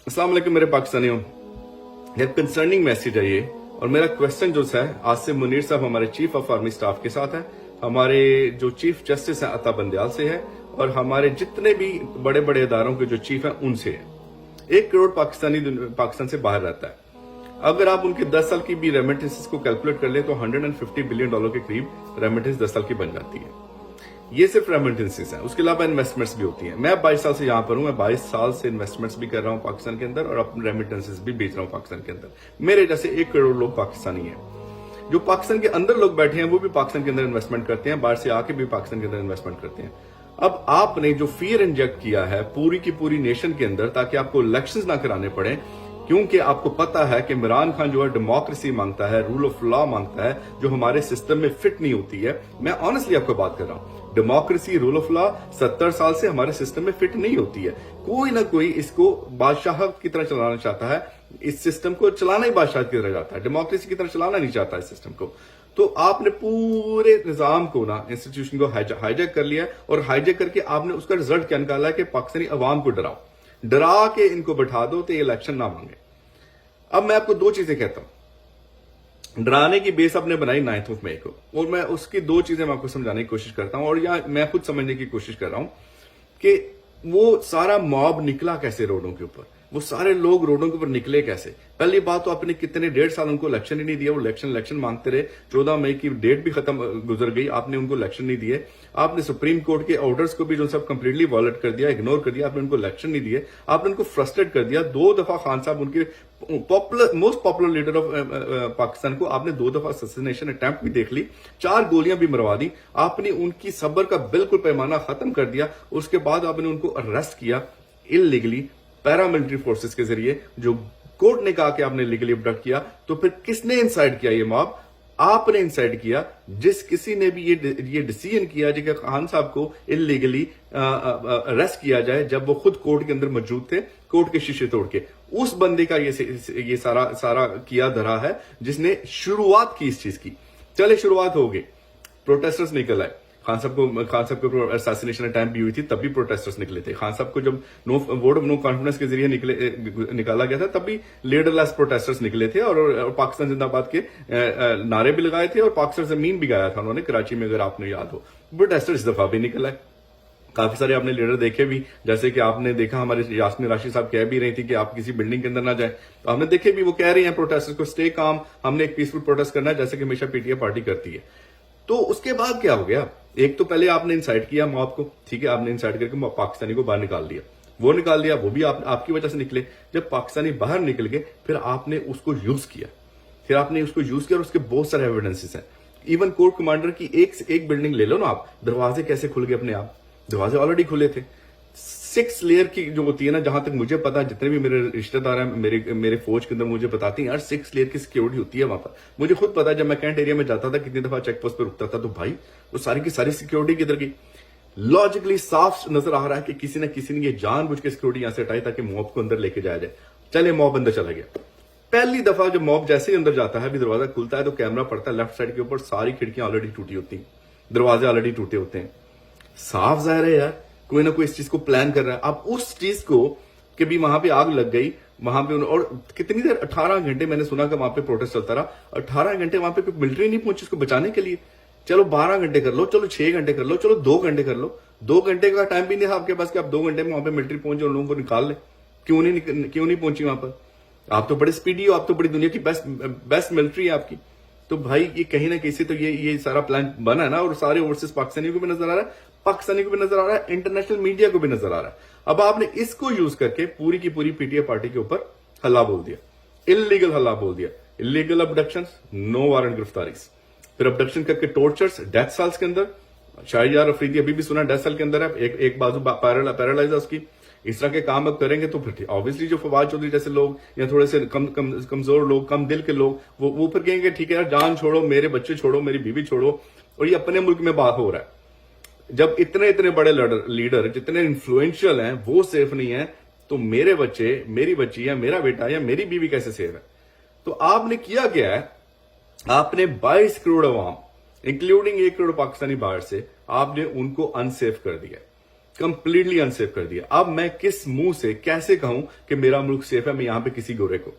अस्सलाम वालेकुम मेरे पाकिस्तानियों, एक कंसर्निंग मैसेज है ये। और मेरा क्वेश्चन जो है आसिम मुनीर साहब हमारे चीफ ऑफ आर्मी स्टाफ के साथ है, हमारे जो चीफ जस्टिस हैं अता बंदयाल से है, और हमारे जितने भी बड़े बड़े इदारों के जो चीफ हैं उनसे है। 1 करोड़ पाकिस्तानी पाकिस्तान से बाहर रहता है। अगर आप उनके 10 साल की भी रेमिटेंसेस को कैलकुलेट कर ले तो $150 बिलियन के करीब रेमिटेंस 10 साल की बन जाती है। ये सिर्फ रेमिटेंसेस हैं, उसके अलावा इन्वेस्टमेंट्स भी होती हैं। मैं 22 साल से यहाँ पर हूँ, मैं 22 साल से इन्वेस्टमेंट्स भी कर रहा हूँ पाकिस्तान के अंदर, और अपने रेमिटेंसेस भी बेच रहा हूँ पाकिस्तान के अंदर। मेरे जैसे 1 करोड़ लोग पाकिस्तानी हैं। जो पाकिस्तान के अंदर लोग बैठे हैं वो भी पाकिस्तान के अंदर इन्वेस्टमेंट करते हैं, बाहर से आके भी पाकिस्तान के अंदर इन्वेस्टमेंट करते हैं। अब आपने जो फियर इंजेक्ट किया है पूरी की पूरी नेशन के अंदर ताकि आपको इलेक्शंस ना कराने पड़े, क्योंकि आपको पता है कि इमरान खान जो है डेमोक्रेसी मांगता है, रूल ऑफ लॉ मांगता है, जो हमारे सिस्टम में फिट नहीं होती है। मैं ऑनेस्टली आपको बात कर रहा हूं, डेमोक्रेसी रूल ऑफ लॉ 70 साल से हमारे सिस्टम में फिट नहीं होती है। कोई ना कोई इसको बादशाह की तरह चलाना चाहता है, इस सिस्टम को चलाना ही बादशाह की तरह चाहता है, डेमोक्रेसी की तरह चलाना नहीं चाहता इस सिस्टम को। तो आपने पूरे निजाम को ना, इंस्टीट्यूशन को हाईजैक कर लिया, और हाईजैक करके आपने उसका रिजल्ट क्या निकाला है कि पाकिस्तानी अवाम को डरा के इनको बैठा दो तो ये इलेक्शन ना मांगे। अब मैं आपको 2 चीजें कहता हूं। डराने की बेस आपने बनाई 9th ऑफ मई को, और मैं उसकी 2 चीजें मैं आपको समझाने की कोशिश करता हूं, और या मैं खुद समझने की कोशिश कर रहा हूं कि वो सारा मॉब निकला कैसे रोडों के ऊपर, वो सारे लोग रोडों के ऊपर निकले कैसे। पहली बात तो आपने कितने 1.5 साल उनको इलेक्शन ही नहीं दिया, वो इलेक्शन मांगते रहे। 14 मई की डेट भी खत्म गुजर गई, आपने उनको इलेक्शन नहीं दिए। आपने सुप्रीम कोर्ट के ऑर्डर्स को भी जो सब कंप्लीटली वॉलेट कर दिया, इग्नोर कर दिया, आपने उनको इलेक्शन नहीं दिए, आपने उनको फ्रस्ट्रेट कर दिया। 2 दफा खान साहब, उनके most popular leader of Pakistan को आपने 2 दफा असैसिनेशन अटेम्प्ट भी देख ली, 4 गोलियां भी मरवा दी। आपने उनकी सब्र का बिल्कुल पैमाना खत्म कर दिया। उसके बाद आपने उनको अरेस्ट किया इलीगली पैरामिलिट्री फोर्सेस के जरिए, जो कोर्ट ने कहा कि आपने लीगली अबडक्ट किया। तो फिर किसने इंसाइड किया ये मॉब? आपने इंसाइड किया। जिस किसी ने भी ये डिसीजन किया कि खान साहब को इलीगली अरेस्ट किया जाए, जब वो खुद कोर्ट के अंदर मौजूद थे, कोर्ट के शीशे तोड़ के, उस बंदे का ये सारा किया धरा है, जिसने शुरुआत की इस चीज की। चले शुरुआत हो गई, प्रोटेस्टर्स निकल आए। खान साहब को असैसिनेशन अटेम्प्ट भी हुई थी, तब भी प्रोटेस्टर्स निकले थे। खान साहब को जब वोट ऑफ नो कॉन्फिडेंस के जरिए निकाला गया था, तब भी लीडरलेस प्रोटेस्टर्स निकले थे, और पाकिस्तान जिंदाबाद के नारे भी लगाए थे, और पाकिस्तान जमीन भी गाया था उन्होंने कराची में, अगर आपने याद हो। प्रोटेस्टर इस दफा भी निकल आए। काफी सारे आपने लीडर देखे भी, जैसे कि आपने देखा हमारे यास्मीन राशिद साहब कह भी रही थी कि आप किसी बिल्डिंग के अंदर ना जाए, तो आपने देखे भी वो कह रही हैं प्रोटेस्टर्स को स्टे काम, हमने एक पीसफुल प्रोटेस्ट करना है, जैसे कि हमेशा पीटीआई पार्टी करती है। तो उसके बाद क्या हो गया? एक तो पहले आपने इंसाइड किया मॉब को, ठीक है, आपने इंसाइड करके पाकिस्तानी को बाहर निकाल दिया, वो भी आपकी वजह से निकले। जब पाकिस्तानी बाहर निकल गए, फिर आपने उसको यूज किया, और उसके बहुत सारे एविडेंसेस हैं। इवन कोर्ट कमांडर की एक बिल्डिंग ले लो ना आप, दरवाजे कैसे खुल गए अपने आप? दरवाजे ऑलरेडी खुले थे। 6 लेयर की जो होती है ना, जहां तक मुझे पता, जितने भी मेरे रिश्तेदार हैं मेरे फौज के अंदर, मुझे बताती हैं यार 6 लेयर की सिक्योरिटी होती है वहां पर। मुझे खुद पता है, जब मैं कैंट एरिया में जाता था, कितनी दफा चेक पोस्ट पे रुकता था, तो भाई वो सारी की सारी सिक्योरिटी किधर गई? लॉजिकली साफ नजर आ रहा है कि किसी ने ये जानबूझ के सिक्योरिटी यहां से हटाई ताकि मॉब को अंदर लेके जाया जाए। चले मॉब अंदर चला गया। पहली दफा जब मॉब जैसे ही अंदर जाता है, भी दरवाजा खुलता है तो कैमरा पड़ता है लेफ्ट साइड के ऊपर, सारी खिड़कियां ऑलरेडी टूटी होती हैं, दरवाजे ऑलरेडी टूटे होते हैं। साफ जाहिर है यार, कोई ना कोई इस चीज को प्लान कर रहा है। अब उस चीज को कि भी वहां पे आग लग गई, वहां पे, और कितनी देर, 18 घंटे मैंने सुना कि वहां पे प्रोटेस्ट चलता रहा। 18 घंटे वहां पे मिलिट्री नहीं पहुंची उसको बचाने के लिए। चलो 12 घंटे कर लो, चलो 6 घंटे कर लो, चलो 2 घंटे कर लो। 2 घंटे का टाइम भी नहीं था आपके पास कि आप 2 घंटे में वहां पे मिलिट्री पहुंचे और लोगों को निकाल ले। क्यों नहीं पहुंची वहां पर? आप तो बड़े स्पीडी हो, आप तो बड़ी दुनिया की बेस्ट मिलिट्री है आपकी। तो भाई ये कहीं ना कहीं से तो ये सारा प्लान बना है ना, और सारे ओवरसीज पाकिस्तानियों को भी नजर आ रहा है, पाकिस्तानी को भी नजर आ रहा है, इंटरनेशनल मीडिया को भी नजर आ रहा है। अब आपने इसको यूज करके पूरी की पूरी पीटीआई पार्टी के ऊपर हल्ला बोल दिया, इलीगल हल्ला बोल दिया। इलीगल अबडक्शन, नो वारंट गिरफ्तारीज, फिर अबडक्शन करके टॉर्चर्स, डेथ सेल्स के अंदर। शाहरियार अफरीदी अभी भी सुना डेथ सेल के अंदर है, एक बाजू पैरालाइज है उसकी। इस तरह के काम अब करेंगे तो फिर ऑब्वियसली जो फवाद चौधरी जैसे लोग, या थोड़े से कमजोर लोग, कम दिल के लोग, वो फिर कहेंगे ठीक है यार, जान छोड़ो, मेरे बच्चे छोड़ो, मेरी बीवी छोड़ो। और ये अपने मुल्क में बात हो रहा है। जब इतने बड़े लीडर जितने इन्फ्लुएंशियल हैं वो सेफ नहीं है, तो मेरे बच्चे, मेरी बच्ची, या मेरा बेटा, या मेरी बीवी कैसे सेफ है? तो आपने किया क्या है? आपने 22 करोड़ अवाम, इंक्लूडिंग 1 करोड़ पाकिस्तानी बाहर से, आपने उनको अनसेफ कर दिया। कंप्लीटली अनसेफ कर दिया। अब मैं किस मुंह से कैसे कहूं कि मेरा मुल्क सेफ है मैं यहां पे किसी गोरे को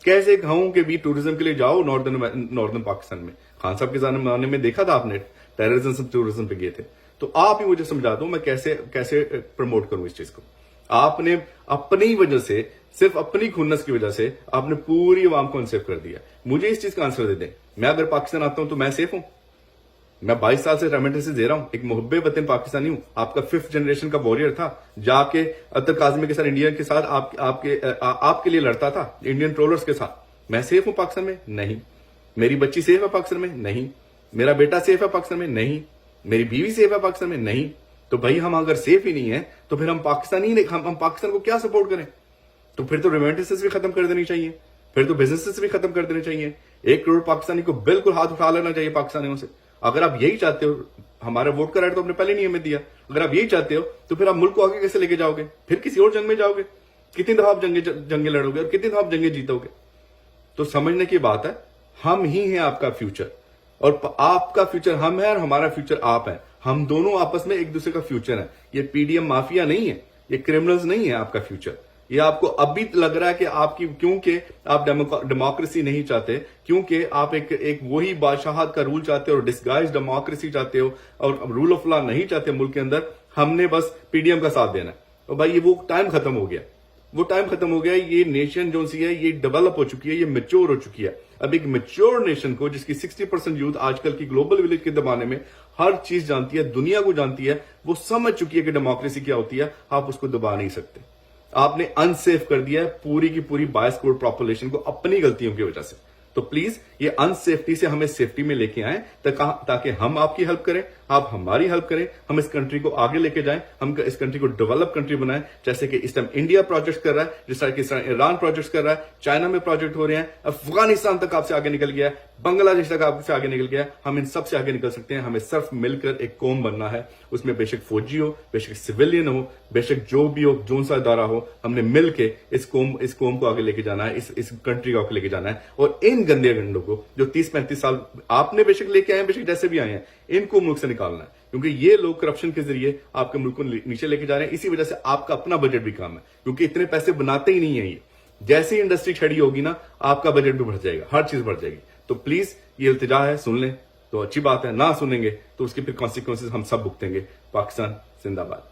कैसे कहूं कि भी टूरिज्म के लिए जाओ नॉर्दर्न पाकिस्तान में। खान साहब के जमाने में देखा था आपने, टेररिज्म टूरिज्म पे गए थे। तो आप ही मुझे समझा दो मैं कैसे कैसे प्रमोट करूं इस चीज को। आपने अपनी वजह से, सिर्फ अपनी खुन्नस की वजह से आपने पूरी आवाम को अनसेफ कर दिया। मुझे इस चीज का आंसर दे दें, मैं अगर पाकिस्तान आता हूं तो मैं सेफ हूं? मैं 22 साल से रेमिटेंसेस दे रहा हूं, एक मुहब्बे वतन पाकिस्तानी हूं। आपका 5th जनरेशन का वॉरियर था, जाके अतर काजमी के साथ इंडिया के साथ आपके लिए लड़ता था, इंडियन ट्रोलर्स के साथ। मैं सेफ हूं पाकिस्तान में? नहीं। मेरी बच्ची सेफ है पाकिस्तान में? नहीं। मेरा बेटा सेफ है पाकिस्तान में? नहीं। मेरी बीवी सेफ है पाकिस्तान में? नहीं। तो भाई हम अगर सेफ ही नहीं है तो फिर हम पाकिस्तानी नहीं, हम पाकिस्तान को क्या सपोर्ट करें? तो फिर तो रेमिटेंसेस भी खत्म कर देनी चाहिए, फिर तो बिजनेसेस भी खत्म कर देने चाहिए। 1 करोड़ पाकिस्तानी को बिल्कुल हाथ उठा लेना चाहिए पाकिस्तानियों से। अगर आप यही चाहते हो, हमारा वोट का राइट तो आपने पहले नहीं हमें दिया, अगर आप यही चाहते हो तो फिर आप मुल्क को आगे कैसे लेके जाओगे? फिर किसी और जंग में जाओगे? कितनी दफा आप जंगे लड़ोगे और कितनी दफा आप जंगे जीतोगे? तो समझने की बात है, हम ही हैं आपका फ्यूचर, और आपका फ्यूचर हम है और हमारा फ्यूचर आप है। हम दोनों आपस में एक दूसरे का फ्यूचर है। ये पीडीएम माफिया नहीं है, ये क्रिमिनल्स नहीं है आपका फ्यूचर। ये आपको अभी लग रहा है कि आपकी, क्योंकि आप डेमोक्रेसी नहीं चाहते, क्योंकि आप एक वही बादशाहत का रूल चाहते हो और डिस्गाइज डेमोक्रेसी चाहते हो और रूल ऑफ लॉ नहीं चाहते मुल्क के अंदर, हमने बस पीडीएम का साथ देना है। और भाई ये वो टाइम खत्म हो गया, वो टाइम खत्म हो गया। ये नेशन जो सी है ये डेवलप हो चुकी है, ये मैच्योर हो चुकी है। अब एक मैच्योर नेशन को, जिसकी 60% यूथ आजकल की ग्लोबल विलेज के जमाने में हर चीज जानती है, दुनिया को जानती है, वो समझ चुकी है कि डेमोक्रेसी क्या होती है। आप उसको दबा नहीं सकते। आपने अनसेफ कर दिया है पूरी की पूरी 22 करोड़ पॉपुलेशन को अपनी गलतियों की वजह से। तो प्लीज ये अनसेफ्टी से हमें सेफ्टी में लेके आए, ताकि हम आपकी हेल्प करें, आप हमारी हेल्प करें, हम इस कंट्री को आगे लेके जाएं, हम इस कंट्री को डेवलप कंट्री बनाएं। जैसे कि इस टाइम इंडिया प्रोजेक्ट कर रहा है, जिस तरह की ईरान प्रोजेक्ट कर रहा है, चाइना में प्रोजेक्ट हो रहे हैं, अफगानिस्तान तक आपसे आगे निकल गया है, बांग्लादेश तक आपसे आगे निकल गया है। हम इन सबसे आगे निकल सकते हैं। हमें सिर्फ मिलकर एक कौम बनना है, उसमें बेशक फौजी हो, बेशक सिविलियन हो, बेशक जो भी हो, जो सा इदारा हो, हमने मिलके इस कौम को आगे लेके जाना है, इस कंट्री को आगे लेके जाना है। और इन गंदे गंडों को जो 30-35 साल आपने बेशक लेके आए, बेशक जैसे भी आए हैं, इनको मुल्क से निकालना है, क्योंकि ये लोग करप्शन के जरिए आपके मुल्क को नीचे लेके जा रहे हैं। इसी वजह से आपका अपना बजट भी कम है, क्योंकि इतने पैसे बनाते ही नहीं है ये। जैसे ही इंडस्ट्री छड़ी होगी ना, आपका बजट भी बढ़ जाएगा, हर चीज बढ़ जाएगी। तो प्लीज ये इल्तिजा है, सुन लें तो अच्छी बात है, ना सुनेंगे तो उसके फिर कॉन्सिक्वेंसेज हम सब भुगतेंगे। पाकिस्तान जिंदाबाद।